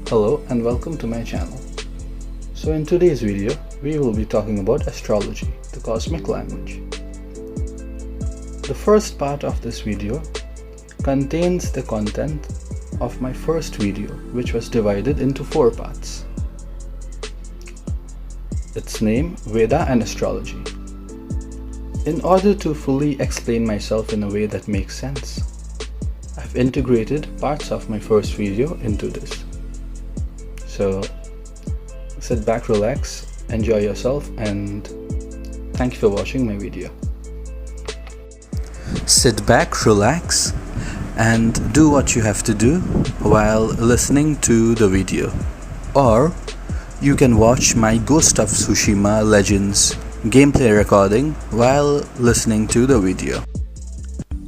Hello and welcome to my channel. So in today's video, we will be talking about astrology, the cosmic language. The first part of this video contains the content of my first video, which was divided into 4 parts. Its name, Veda and Astrology. In order to fully explain myself in a way that makes sense, I've integrated parts of my first video into this. So sit back, relax, enjoy yourself, and thank you for watching my video. Sit back, relax, and do what you have to do while listening to the video. Or you can watch my Ghost of Tsushima Legends gameplay recording while listening to the video.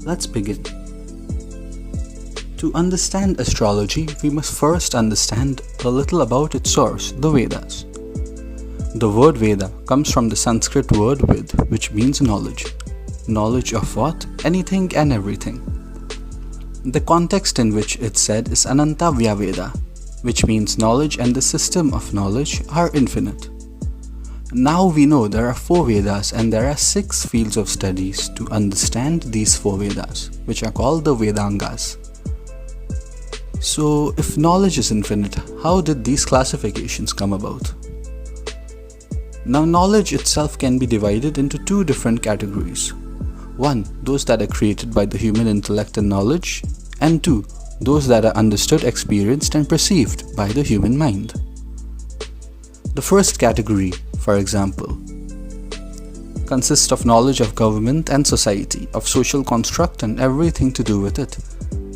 Let's begin. To understand astrology, we must first understand a little about its source, the Vedas. The word Veda comes from the Sanskrit word Vid, which means knowledge. Knowledge of what? Anything and everything. The context in which it's said is Ananta Vyaveda, which means knowledge and the system of knowledge are infinite. Now we know there are 4 Vedas and there are 6 fields of studies to understand these 4 Vedas, which are called the Vedangas. So, if knowledge is infinite, how did these classifications come about? Now, knowledge itself can be divided into 2 different categories. 1. Those that are created by the human intellect and knowledge, and 2. Those that are understood, experienced, and perceived by the human mind. The first category, for example, consists of knowledge of government and society, of social construct and everything to do with it.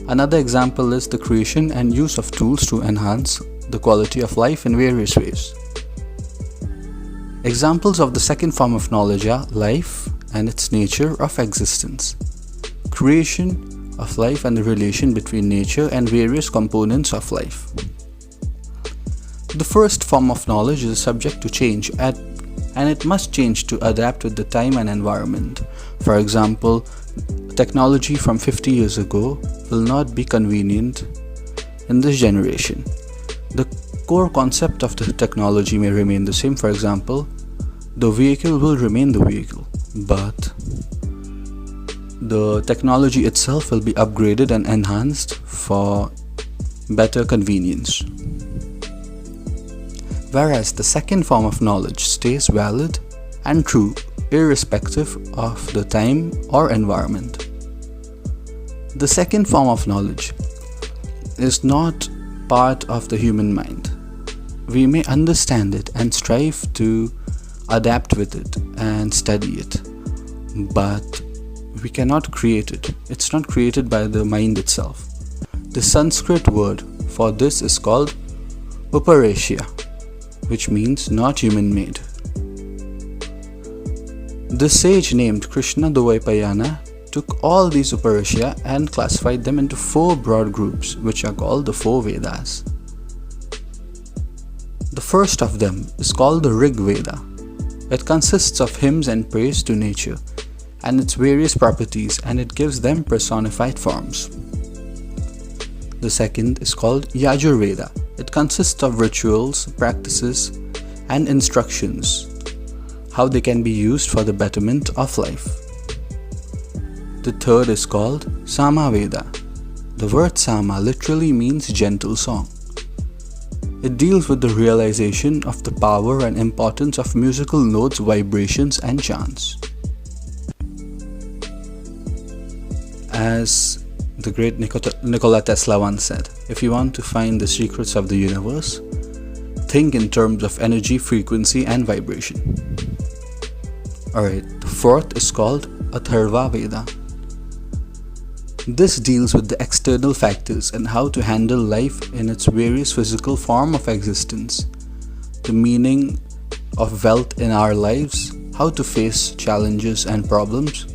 Another example is the creation and use of tools to enhance the quality of life in various ways. Examples of the second form of knowledge are life and its nature of existence, creation of life and the relation between nature and various components of life. The first form of knowledge is subject to change and it must change to adapt with the time and environment. For example, technology from 50 years ago will not be convenient in this generation. The core concept of the technology may remain the same. For example, the vehicle will remain the vehicle, but the technology itself will be upgraded and enhanced for better convenience. Whereas the second form of knowledge stays valid and true irrespective of the time or environment. The second form of knowledge is not part of the human mind. We may understand it and strive to adapt with it and study it, but we cannot create it. It's not created by the mind itself. The Sanskrit word for this is called Upareshya, which means not human made. The sage named Krishna Dvaipayana took all these Upareshya and classified them into 4 broad groups, which are called the 4 Vedas. The first of them is called the Rig Veda. It consists of hymns and praise to nature and its various properties, and it gives them personified forms. The second is called Yajur Veda. It consists of rituals, practices, and instructions, how they can be used for the betterment of life. The third is called Sama Veda. The word Sama literally means gentle song. It deals with the realization of the power and importance of musical notes, vibrations, and chants. As the great Nikola Tesla once said, if you want to find the secrets of the universe, think in terms of energy, frequency, and vibration. Alright, the fourth is called Atharva Veda. This deals with the external factors and how to handle life in its various physical form of existence, the meaning of wealth in our lives, how to face challenges and problems,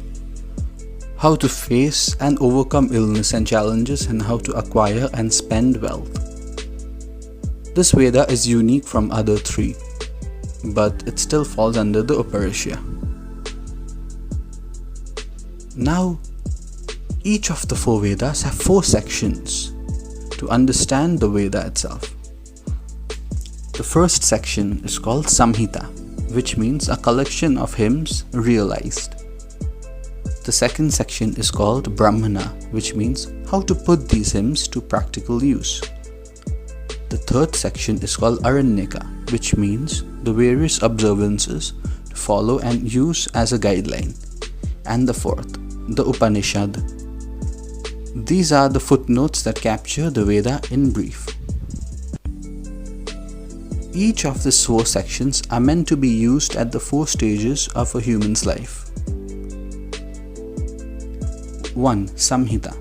how to face and overcome illness and challenges, and how to acquire and spend wealth. This Veda is unique from other 3, but it still falls under the Upareshya. Now, each of the 4 Vedas have 4 sections to understand the Veda itself. The first section is called Samhita, which means a collection of hymns realized. The second section is called Brahmana, which means how to put these hymns to practical use. The third section is called Aranyaka, which means the various observances to follow and use as a guideline. And the fourth, the Upanishad. These are the footnotes that capture the Veda in brief. Each of these 4 sections are meant to be used at the 4 stages of a human's life. 1. Samhita.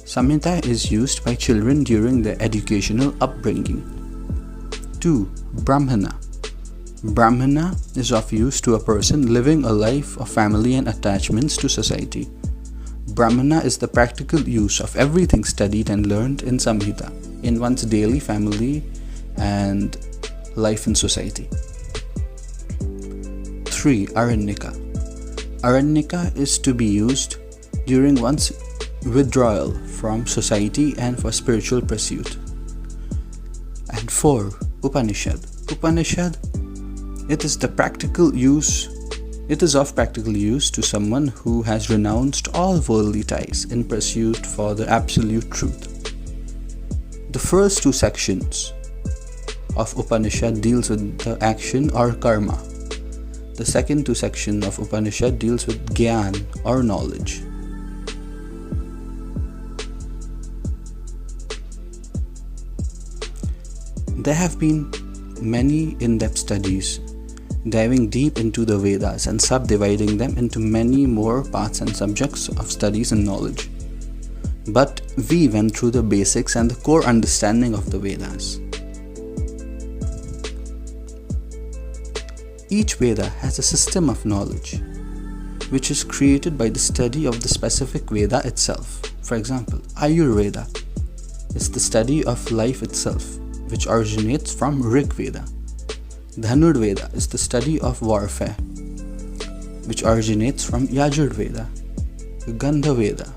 Samhita is used by children during their educational upbringing. 2. Brahmana. Brahmana is of use to a person living a life of family and attachments to society. Brahmana is the practical use of everything studied and learned in Samhita in one's daily family and life in society. 3. Aranyaka. Aranyaka is to be used during one's withdrawal from society and for spiritual pursuit. And 4. Upanishad. Upanishad, it is of practical use to someone who has renounced all worldly ties in pursuit for the absolute truth. The first 2 sections of Upanishad deals with the action or karma. The second 2 sections of Upanishad deals with Gyan or knowledge. There have been many in-depth studies diving deep into the Vedas and subdividing them into many more parts and subjects of studies and knowledge. But we went through the basics and the core understanding of the Vedas. Each Veda has a system of knowledge, which is created by the study of the specific Veda itself. For example, Ayurveda is the study of life itself, which originates from Rig Veda. Dhanurveda is the study of warfare, which originates from Yajurveda. Gandhaveda,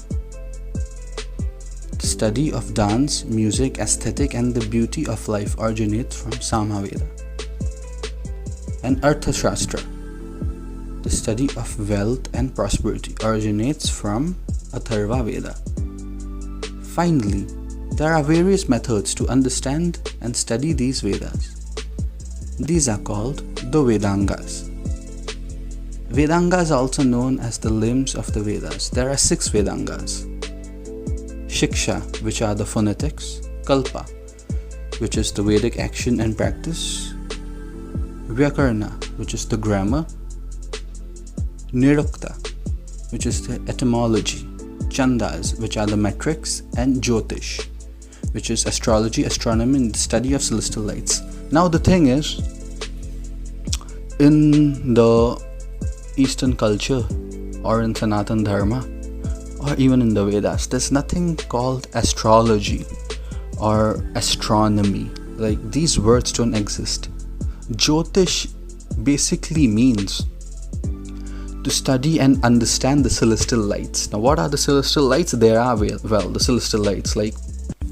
the study of dance, music, aesthetic and the beauty of life originates from Samaveda. And Arthashastra, the study of wealth and prosperity, originates from Atharva Veda. Finally, there are various methods to understand and study these Vedas. These are called the Vedangas. Vedangas are also known as the limbs of the Vedas. There are 6 Vedangas. Shiksha, which are the phonetics. Kalpa, which is the Vedic action and practice. Vyakarna, which is the grammar. Nirukta, which is the etymology. Chandas, which are the metrics. And Jyotish, which is astrology, astronomy, and the study of celestial lights. Now the thing is, in the Eastern culture or in Sanatan Dharma or even in the Vedas, there's nothing called astrology or astronomy. Like, these words don't exist. Jyotish basically means to study and understand the celestial lights. Now, what are the celestial lights? There are, well, the celestial lights, like,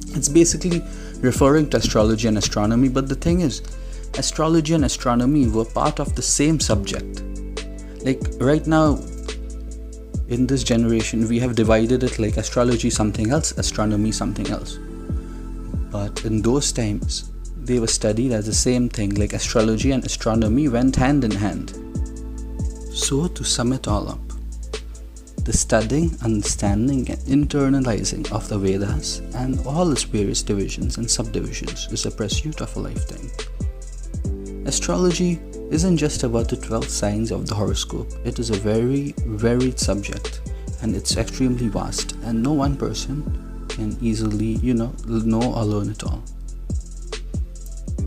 it's basically referring to astrology and astronomy. But the thing is, astrology and astronomy were part of the same subject. Like, right now in this generation, we have divided it like astrology something else, astronomy something else. But in those times, they were studied as the same thing. Like, astrology and astronomy went hand in hand. So, to sum it all up, the studying, understanding and internalizing of the Vedas and all its various divisions and subdivisions is a pursuit of a lifetime. Astrology isn't just about the 12 signs of the horoscope. It is a very varied subject and it's extremely vast, and no one person can easily, know or learn it all.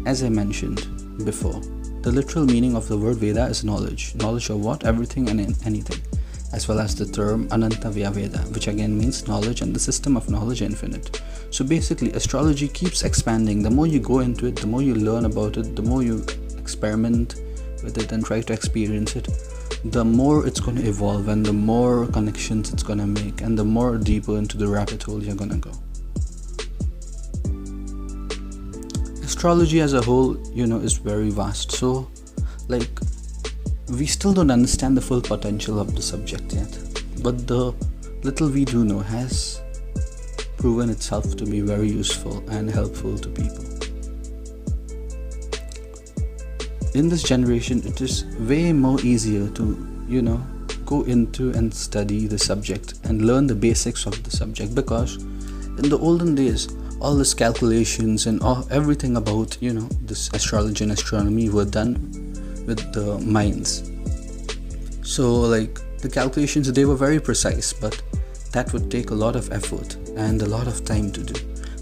As I mentioned before, the literal meaning of the word Veda is knowledge. Knowledge of what? Everything and anything. As well as the term Ananta Veda, which again means knowledge, and the system of knowledge infinite. So basically, astrology keeps expanding. The more you go into it, the more you learn about it, the more you experiment with it and try to experience it, the more it's going to evolve and the more connections it's going to make, and the more deeper into the rabbit hole you're going to go. astrology as a whole, is very vast. So, like, we still don't understand the full potential of the subject yet. But the little we do know has proven itself to be very useful and helpful to people. In this generation, it is way more easier to, go into and study the subject and learn the basics of the subject, because in the olden days, all these calculations and everything about, this astrology and astronomy were done with the minds. So, like, the calculations, they were very precise, but that would take a lot of effort and a lot of time to do.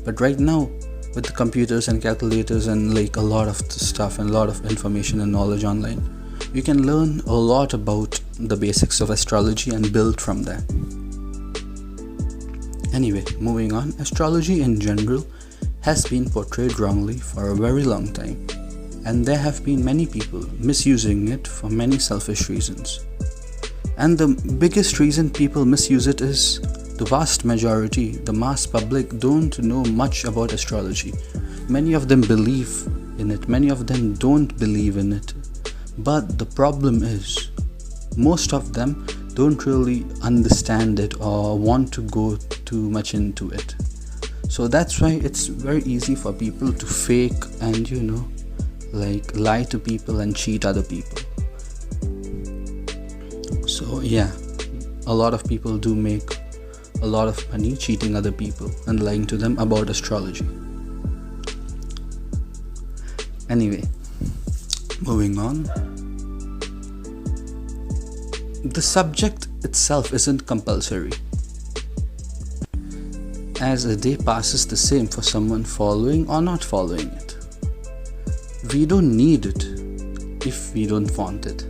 But right now, with the computers and calculators and like a lot of stuff and a lot of information and knowledge online, you can learn a lot about the basics of astrology and build from there. Anyway, moving on, astrology in general has been portrayed wrongly for a very long time, and there have been many people misusing it for many selfish reasons. And the biggest reason people misuse it is the vast majority, the mass public, don't know much about astrology. Many of them believe in it, many of them don't believe in it. But the problem is, most of them don't really understand it or want to go too much into it. So that's why it's very easy for people to fake and, like, lie to people and cheat other people. So yeah, a lot of people do make a lot of money cheating other people and lying to them about astrology. Anyway, moving on. The subject itself isn't compulsory, as a day passes the same for someone following or not following it. We don't need it if we don't want it.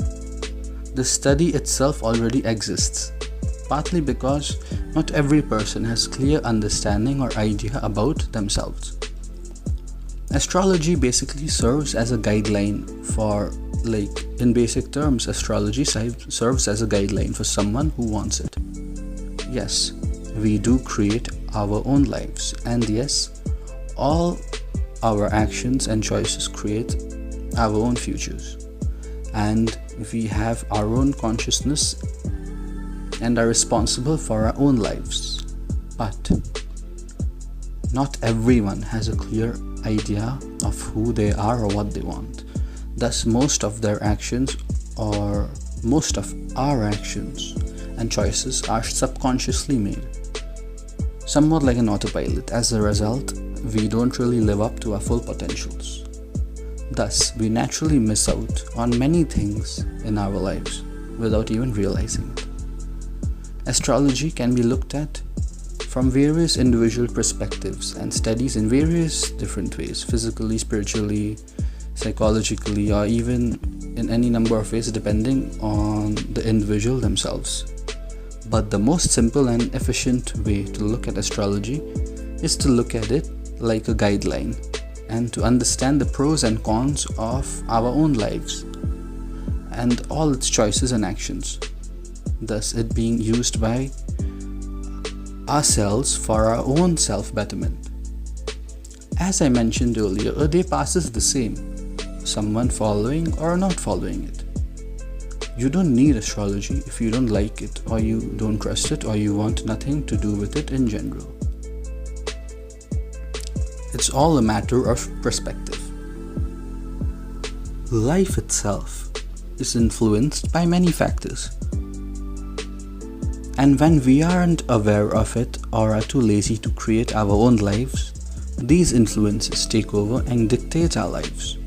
The study itself already exists, partly because not every person has clear understanding or idea about themselves. Astrology basically serves as a guideline for, like, in basic terms, astrology serves as a guideline for someone who wants it. Yes, we do create our own lives, and yes, all our actions and choices create our own futures. And we have our own consciousness and are responsible for our own lives. But not everyone has a clear idea of who they are or what they want. Thus, most of their actions, or most of our actions and choices, are subconsciously made, somewhat like an autopilot. As a result, we don't really live up to our full potentials. Thus, we naturally miss out on many things in our lives without even realizing it. Astrology can be looked at from various individual perspectives and studies in various different ways, physically, spiritually, psychologically, or even in any number of ways depending on the individual themselves. But the most simple and efficient way to look at astrology is to look at it like a guideline and to understand the pros and cons of our own lives and all its choices and actions, thus it being used by ourselves for our own self-betterment. As I mentioned earlier, a day passes the same, someone following or not following it. You don't need astrology if you don't like it, or you don't trust it, or you want nothing to do with it in general. It's all a matter of perspective. Life itself is influenced by many factors. And when we aren't aware of it or are too lazy to create our own lives, these influences take over and dictate our lives.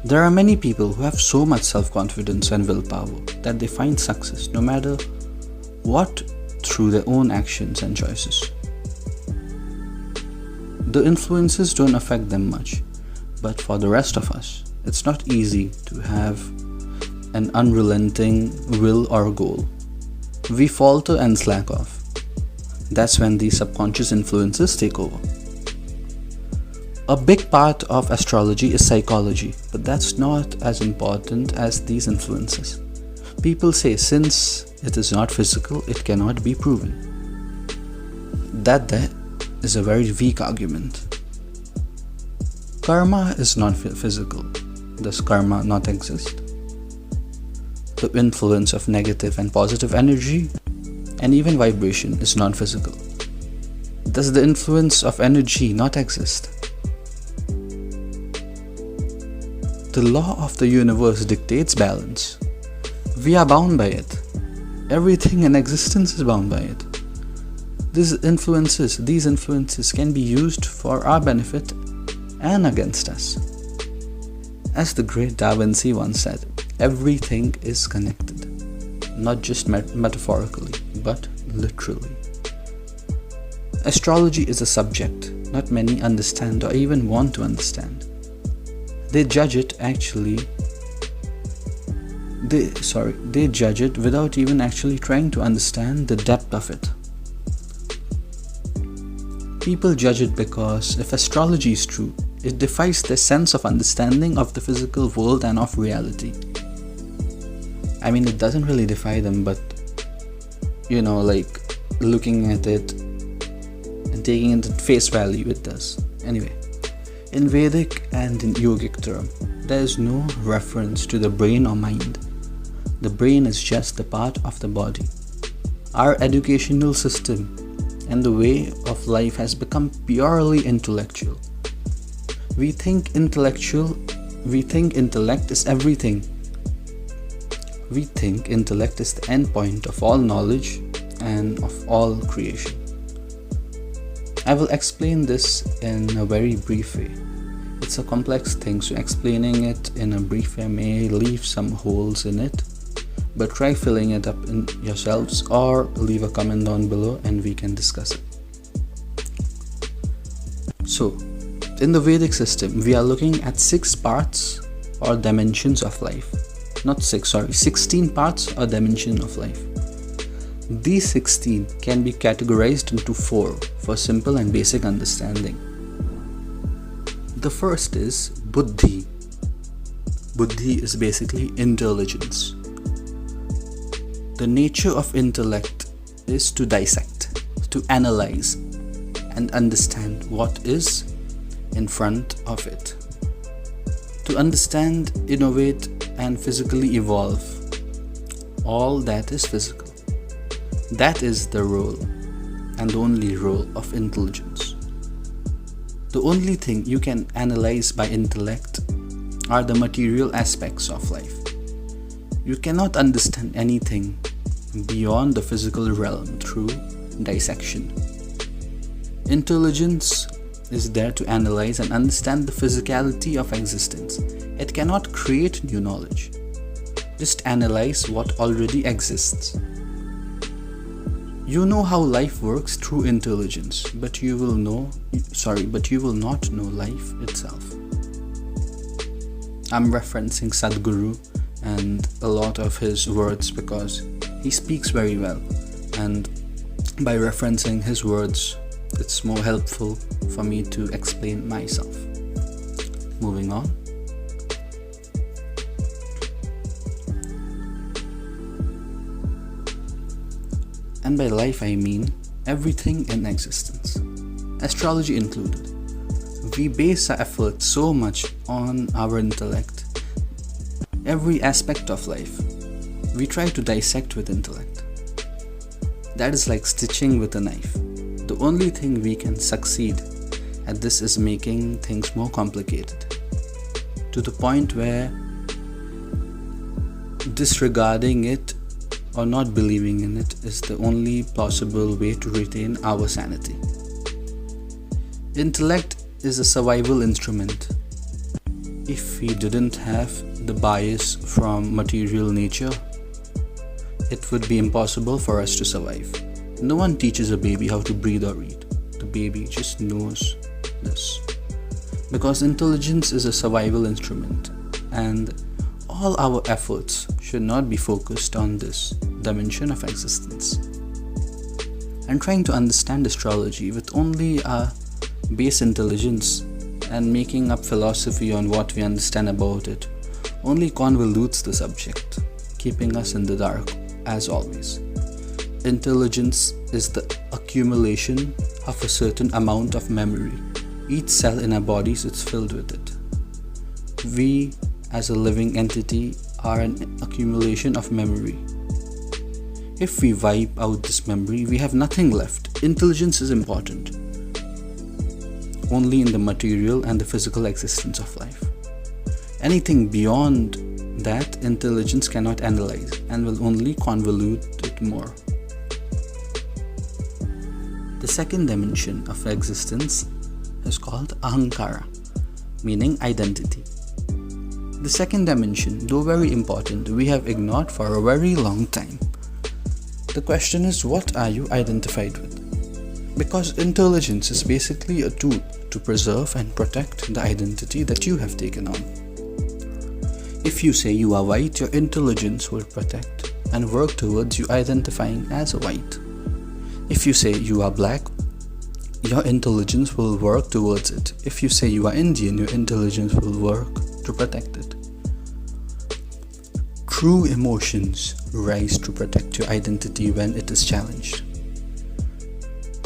There are many people who have so much self-confidence and willpower that they find success no matter what through their own actions and choices. The influences don't affect them much, but for the rest of us, it's not easy to have an unrelenting will or goal. We falter and slack off. That's when these subconscious influences take over. A big part of astrology is psychology, but that's not as important as these influences. People say since it is not physical, it cannot be proven. That is a very weak argument. Karma is non-physical. Does karma not exist? The influence of negative and positive energy and even vibration is non-physical. Does the influence of energy not exist? The law of the universe dictates balance. We are bound by it. Everything in existence is bound by it. These influences can be used for our benefit and against us. As the great Da Vinci once said, everything is connected, not just metaphorically, but literally. Astrology is a subject not many understand or even want to understand. They judge it without even actually trying to understand the depth of it. People judge it because if astrology is true, it defies their sense of understanding of the physical world and of reality. I mean, it doesn't really defy them, but looking at it and taking it at face value, it does. Anyway, in Vedic and in yogic term, there is no reference to the brain or mind. The brain is just a part of the body. Our educational system and the way of life has become purely intellectual. We think intellect is everything. We think intellect is the end point of all knowledge and of all creation. I will explain this in a very brief way. It's a complex thing, so explaining it in a brief way may leave some holes in it, but try filling it up in yourselves or leave a comment down below and we can discuss it. So, in the Vedic system, we are looking at 6 parts or dimensions of life. 16 parts or dimension of life. These 16 can be categorized into 4 for simple and basic understanding. The first is Buddhi. Buddhi is basically intelligence. The nature of intellect is to dissect, to analyze, and understand what is in front of it. To understand, innovate, and physically evolve all that is physical. That is the role and the only role of intelligence. The only thing you can analyze by intellect are the material aspects of life. You cannot understand anything beyond the physical realm through dissection. Intelligence is there to analyze and understand the physicality of existence. It cannot create new knowledge. Just analyze what already exists. You know how life works through intelligence, but you will not know life itself. I'm referencing Sadhguru and a lot of his words because he speaks very well, and by referencing his words, it's more helpful for me to explain myself. Moving on. And by life I mean everything in existence, astrology included. We base our efforts so much on our intellect. Every aspect of life, we try to dissect with intellect. That is like stitching with a knife. The only thing we can succeed at this is making things more complicated, to the point where disregarding it or not believing in it is the only possible way to retain our sanity. Intellect is a survival instrument. If we didn't have the bias from material nature, it would be impossible for us to survive. No one teaches a baby how to breathe or eat. The baby just knows this. Because intelligence is a survival instrument, and all our efforts should not be focused on this dimension of existence. And trying to understand astrology with only a base intelligence and making up philosophy on what we understand about it only convolutes the subject, keeping us in the dark as always. Intelligence is the accumulation of a certain amount of memory, Each cell in our bodies is filled with it. We, as a living entity, are an accumulation of memory. If we wipe out this memory, we have nothing left. Intelligence is important only in the material and the physical existence of life. Anything beyond that, intelligence cannot analyze and will only convolute it more. The second dimension of existence is called ahankara, meaning identity. The second dimension, though very important, we have ignored for a very long time. The question is, what are you identified with? Because intelligence is basically a tool to preserve and protect the identity that you have taken on. If you say you are white, your intelligence will protect and work towards you identifying as a white. If you say you are black, your intelligence will work towards it. If you say you are Indian, your intelligence will work to protect it. True emotions rise to protect your identity when it is challenged.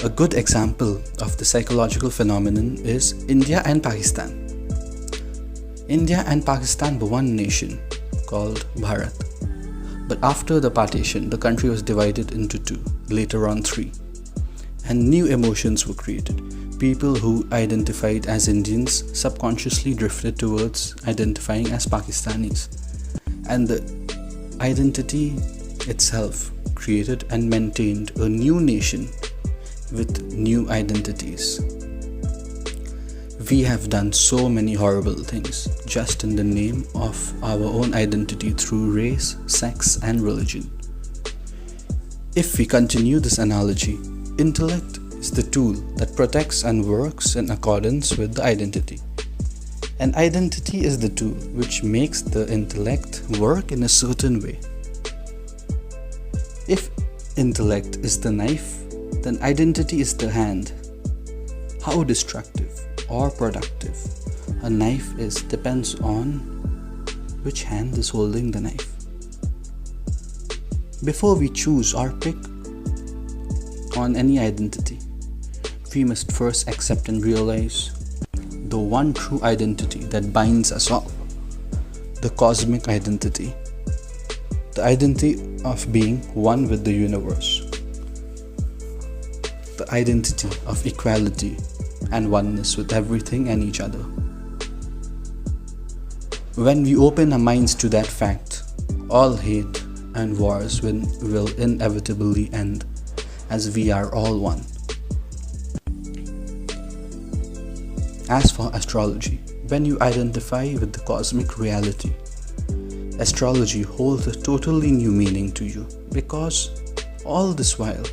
A good example of the psychological phenomenon is India and Pakistan. India and Pakistan were one nation called Bharat. But after the partition, the country was divided into two, later on three. And new emotions were created. People who identified as Indians subconsciously drifted towards identifying as Pakistanis. And the identity itself created and maintained a new nation with new identities. We have done so many horrible things just in the name of our own identity through race, sex, and religion. If we continue this analogy, intellect is the tool that protects and works in accordance with the identity. And identity is the tool which makes the intellect work in a certain way. If intellect is the knife, then identity is the hand. How destructive or productive a knife is depends on which hand is holding the knife. Before we choose or pick on any identity, we must first accept and realize the one true identity that binds us all, the cosmic identity, the identity of being one with the universe, the identity of equality and oneness with everything and each other. When we open our minds to that fact, all hate and wars will inevitably end, as we are all one. As for astrology, when you identify with the cosmic reality, astrology holds a totally new meaning to you, because all this while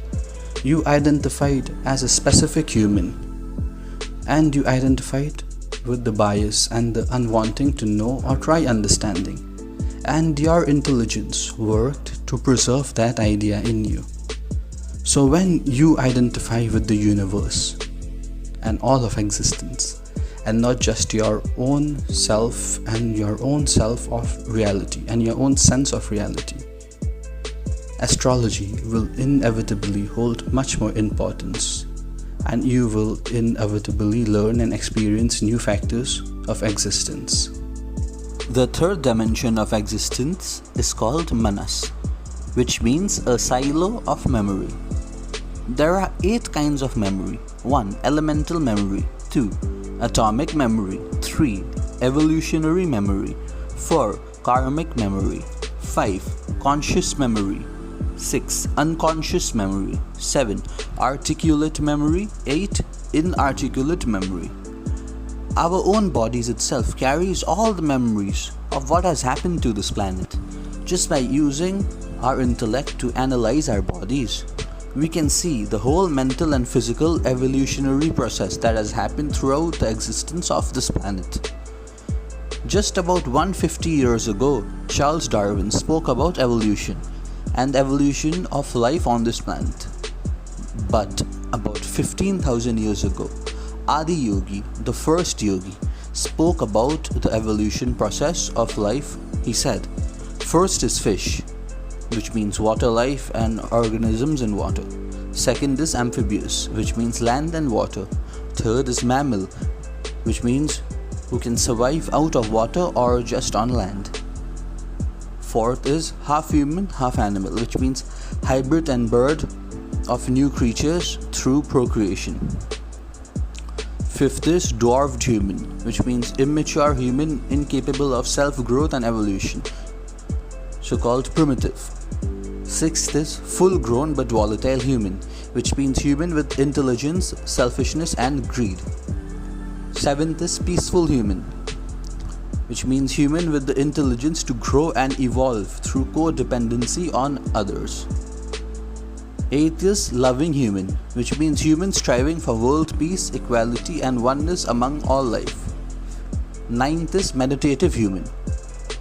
you identified as a specific human, and you identified with the bias and the unwanting to know or try understanding, and your intelligence worked to preserve that idea in you. So when you identify with the universe and all of existence, and not just your own self and your own self of reality and your own sense of reality, astrology will inevitably hold much more importance, and you will inevitably learn and experience new factors of existence. The third dimension of existence is called manas, which means a silo of memory. There are 8 kinds of memory. 1. Elemental memory. 2. Atomic memory. 3. Evolutionary memory. 4. Karmic memory. 5. Conscious memory. 6. Unconscious memory. 7. Articulate memory. 8. Inarticulate memory. Our own bodies itself carries all the memories of what has happened to this planet. Just by using our intellect to analyze our bodies, we can see the whole mental and physical evolutionary process that has happened throughout the existence of this planet. Just about 150 years ago, Charles Darwin spoke about evolution and evolution of life on this planet. But about 15,000 years ago, Adi Yogi, the first yogi, spoke about the evolution process of life. He said, first is fish, which means water life and organisms in water. Second is amphibious, which means land and water. Third is mammal, which means who can survive out of water or just on land. Fourth is half human, half animal, which means hybrid and bird of new creatures through procreation. Fifth is dwarfed human, which means immature human incapable of self-growth and evolution, so called primitive. Sixth is full-grown but volatile human, which means human with intelligence, selfishness and greed. Seventh is peaceful human, which means human with the intelligence to grow and evolve through codependency on others. Eighth is loving human, which means human striving for world peace, equality and oneness among all life. Ninth is meditative human,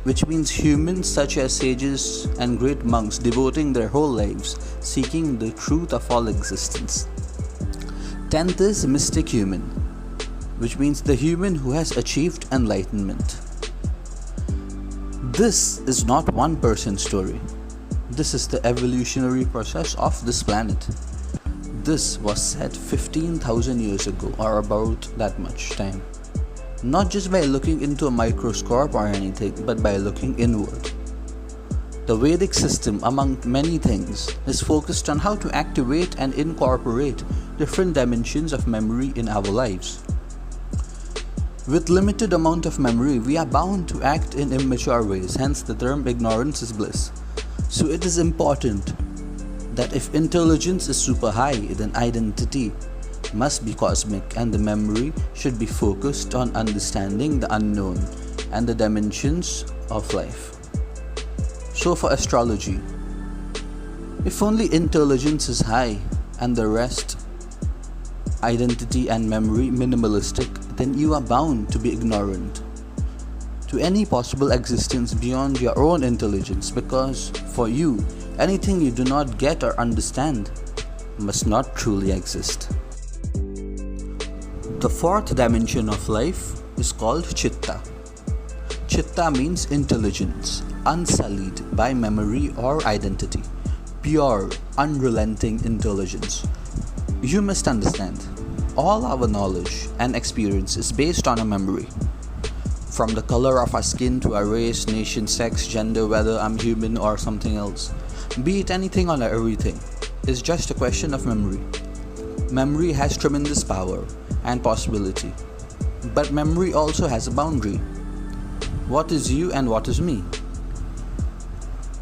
which means humans such as sages and great monks devoting their whole lives seeking the truth of all existence. 10th is mystic human, which means the human who has achieved enlightenment. This is not one person's story. This is the evolutionary process of this planet. This was said 15,000 years ago, or about that much time. Not just by looking into a microscope or anything, but by looking inward. The Vedic system, among many things, is focused on how to activate and incorporate different dimensions of memory in our lives. With limited amount of memory, we are bound to act in immature ways, hence the term ignorance is bliss. So it is important that if intelligence is super high, then identity must be cosmic and the memory should be focused on understanding the unknown and the dimensions of life. So for astrology, if only intelligence is high and the rest, identity and memory, minimalistic, then you are bound to be ignorant to any possible existence beyond your own intelligence, because for you, anything you do not get or understand must not truly exist. The fourth dimension of life is called Chitta. Chitta means intelligence, unsullied by memory or identity, pure, unrelenting intelligence. You must understand, all our knowledge and experience is based on a memory. From the color of our skin to our race, nation, sex, gender, whether I'm human or something else, be it anything or everything, is just a question of memory. Memory has tremendous power and possibility, but memory also has a boundary. What is you and what is me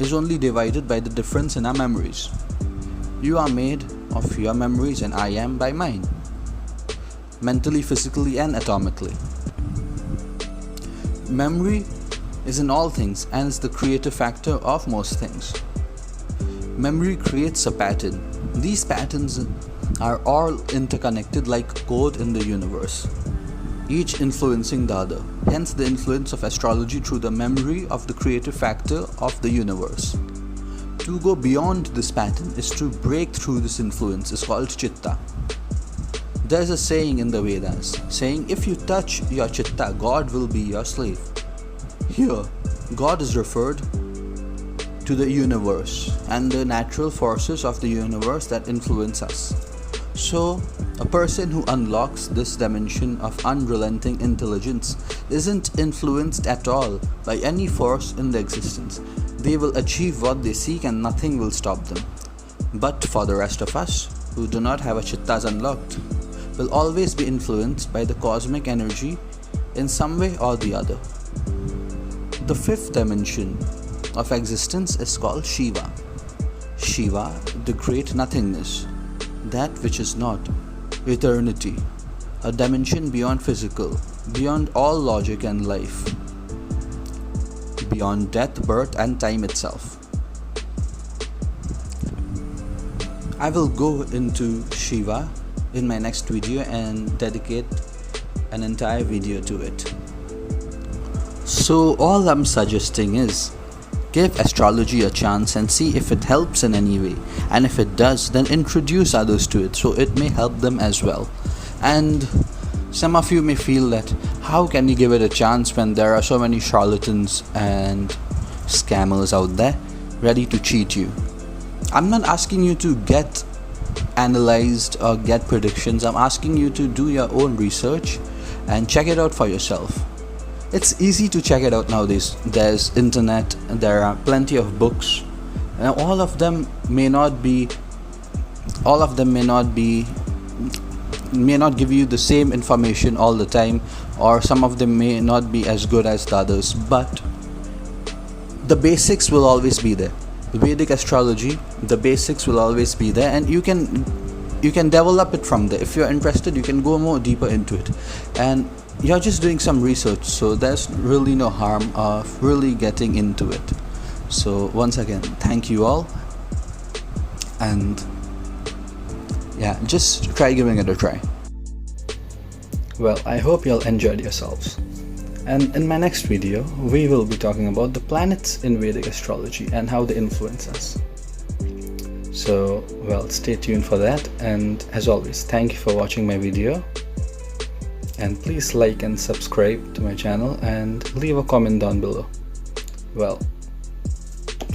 is only divided by the difference in our memories. You are made of your memories and I am by mine, mentally, physically and atomically. Memory is in all things and is the creative factor of most things. Memory creates a pattern. These patterns are all interconnected like code in the universe, each influencing the other. Hence the influence of astrology through the memory of the creative factor of the universe. To go beyond this pattern is to break through this influence is called Chitta. There's a saying in the Vedas saying, if you touch your Chitta, God will be your slave. Here, God is referred to the universe and the natural forces of the universe that influence us. So, a person who unlocks this dimension of unrelenting intelligence isn't influenced at all by any force in the existence. They will achieve what they seek and nothing will stop them. But for the rest of us, who do not have our Chittas unlocked, will always be influenced by the cosmic energy in some way or the other. The fifth dimension of existence is called Shiva. Shiva, the great nothingness, that which is not, eternity, a dimension beyond physical, beyond all logic and life, beyond death, birth and time itself. I will go into Shiva in my next video and dedicate an entire video to it. So all I'm suggesting is, give astrology a chance and see if it helps in any way, and if it does, then introduce others to it so it may help them as well. And some of you may feel that how can you give it a chance when there are so many charlatans and scammers out there ready to cheat you. I'm not asking you to get analyzed or get predictions. I'm asking you to do your own research and check it out for yourself. It's easy to check it out nowadays. There's internet, there are plenty of books, and all of them may not give you the same information all the time, or some of them may not be as good as the others, but the basics will always be there. The Vedic astrology, the basics will always be there, and you can develop it from there. If you're interested, you can go more deeper into it, and you're just doing some research, so there's really no harm of really getting into it. So once again, thank you all, and yeah, just try giving it a try. Well, I hope you all enjoyed yourselves, and in my next video we will be talking about the planets in Vedic astrology and how they influence us. So well, stay tuned for that, and as always, thank you for watching my video, and please like and subscribe to my channel and leave a comment down below. Well,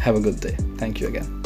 have a good day. Thank you again.